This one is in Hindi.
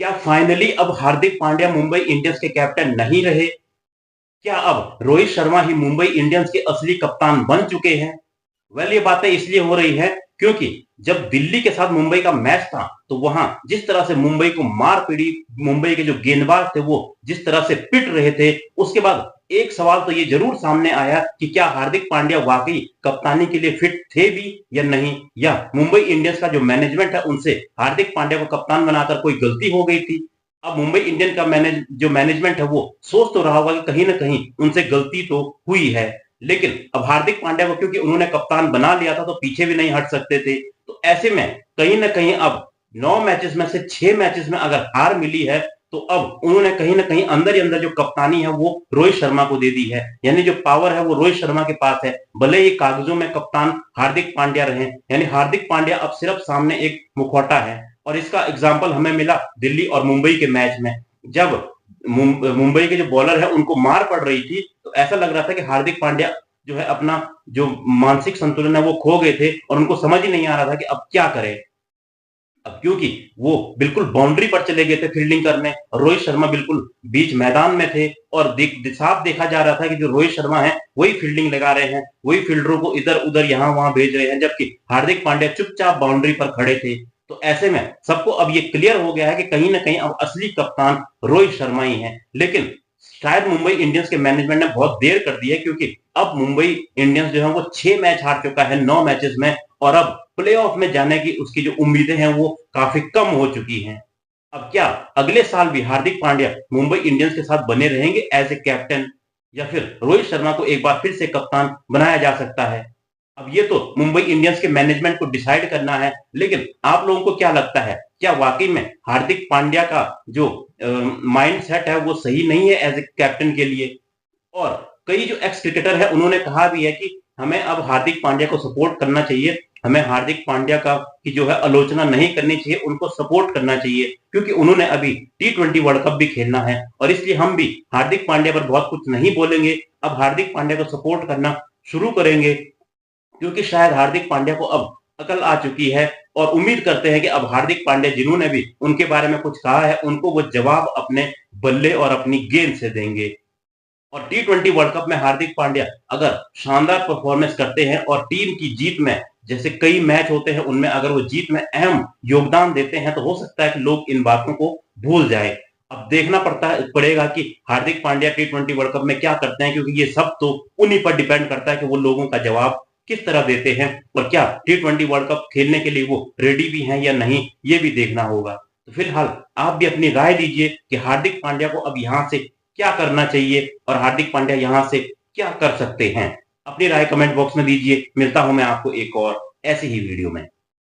क्या फाइनली अब हार्दिक पांड्या मुंबई इंडियंस के कैप्टन नहीं रहे? क्या अब रोहित शर्मा ही मुंबई इंडियंस के असली कप्तान बन चुके हैं? वेल, ये बातें इसलिए हो रही हैं क्योंकि जब दिल्ली के साथ मुंबई का मैच था तो वहां जिस तरह से मुंबई को मार पीड़ी, मुंबई के जो गेंदबाज थे वो जिस तरह से पिट रहे थे, उसके बाद एक सवाल तो ये जरूर सामने आया कि क्या हार्दिक पांड्या वाकई कप्तानी के लिए फिट थे भी या नहीं, या मुंबई इंडियंस का जो मैनेजमेंट है उनसे हार्दिक पांड्या को कप्तान बनाकर कोई गलती हो गई थी। अब मुंबई इंडियन का जो मैनेजमेंट है वो सोच तो रहा होगा कि कहीं ना कहीं उनसे गलती तो हुई है, लेकिन अब हार्दिक पांड्या को क्योंकि उन्होंने कप्तान बना लिया था तो पीछे भी नहीं हट सकते थे। तो ऐसे में कहीं ना कहीं अब 9 मैचेस में से 6 मैचेस में अगर हार मिली है तो अब उन्होंने कहीं ना कहीं अंदर ही अंदर जो कप्तानी है वो रोहित शर्मा को दे दी है, यानी जो पावर है वो रोहित शर्मा के पास है। भले ही कागजों में कप्तान हार्दिक पांड्या रहे, यानी हार्दिक पांड्या अब सिर्फ सामने एक मुखौटा है। और इसका एग्जाम्पल हमें मिला दिल्ली और मुंबई के मैच में, जब मुंबई के जो बॉलर है उनको मार पड़ रही थी तो ऐसा लग रहा था कि हार्दिक पांड्या जो है अपना जो मानसिक संतुलन है वो खो गए थे और उनको समझ ही नहीं आ रहा था कि अब क्या करें। अब क्योंकि वो बिल्कुल बाउंड्री पर चले गए थे फील्डिंग करने, रोहित शर्मा बिल्कुल बीच मैदान में थे और साफ देखा जा रहा था कि जो रोहित शर्मा है वही फील्डिंग लगा रहे हैं, वही फील्डरों को इधर उधर यहाँ वहां भेज रहे हैं, जबकि हार्दिक पांड्या चुपचाप बाउंड्री पर खड़े थे। तो ऐसे में सबको अब ये क्लियर हो गया है कि कहीं ना कहीं अब असली कप्तान रोहित शर्मा ही है। लेकिन शायद मुंबई इंडियंस के मैनेजमेंट ने बहुत देर कर दी है, क्योंकि अब मुंबई इंडियंस जो है वो 6 मैच हार चुका है 9 मैचेस में, और अब प्लेऑफ में जाने की उसकी जो उम्मीदें हैं वो काफी कम हो चुकी हैं। अब क्या अगले साल भी हार्दिक पांड्या मुंबई इंडियंस के साथ बने रहेंगे एज ए कैप्टन, या फिर रोहित शर्मा को एक बार फिर से कप्तान बनाया जा सकता है? अब ये तो मुंबई इंडियंस के मैनेजमेंट को डिसाइड करना है, लेकिन आप लोगों को क्या लगता है, क्या वाकई में हार्दिक पांड्या का जो माइंड सेट है वो सही नहीं है एज ए कैप्टन के लिए? और कई जो एक्स क्रिकेटर है उन्होंने कहा भी है कि हमें अब हार्दिक पांड्या को सपोर्ट करना चाहिए, हमें हार्दिक पांड्या का की जो है आलोचना नहीं करनी चाहिए, उनको सपोर्ट करना चाहिए, क्योंकि उन्होंने अभी T20 वर्ल्ड कप भी खेलना है और इसलिए हम भी हार्दिक पांड्या पर बहुत कुछ नहीं बोलेंगे। अब हार्दिक पांड्या को सपोर्ट करना शुरू करेंगे, क्योंकि शायद हार्दिक पांड्या को अब अकल आ चुकी है और उम्मीद करते हैं कि अब हार्दिक पांड्या जिन्होंने भी उनके बारे में कुछ कहा है उनको वो जवाब अपने बल्ले और अपनी गेंद से देंगे। और T20 वर्ल्ड कप में हार्दिक पांड्या अगर शानदार परफॉर्मेंस करते हैं और टीम की जीत में, जैसे कई मैच होते हैं उनमें अगर वो जीत में अहम योगदान देते हैं, तो हो सकता है कि लोग इन बातों को भूल जाए। अब देखना पड़ेगा कि Hardik Pandya T20 world cup में क्या करते हैं, क्योंकि ये सब तो उन्हीं पर डिपेंड करता है कि वो लोगों का जवाब किस तरह देते हैं और क्या T20 वर्ल्ड कप खेलने के लिए वो रेडी भी हैं या नहीं, ये भी देखना होगा। तो फिलहाल आप भी अपनी राय दीजिए कि हार्दिक पांड्या को अब यहाँ से क्या करना चाहिए और हार्दिक पांड्या यहां से क्या कर सकते हैं। अपनी राय कमेंट बॉक्स में दीजिए। मिलता हूं मैं आपको एक और ऐसी ही वीडियो में।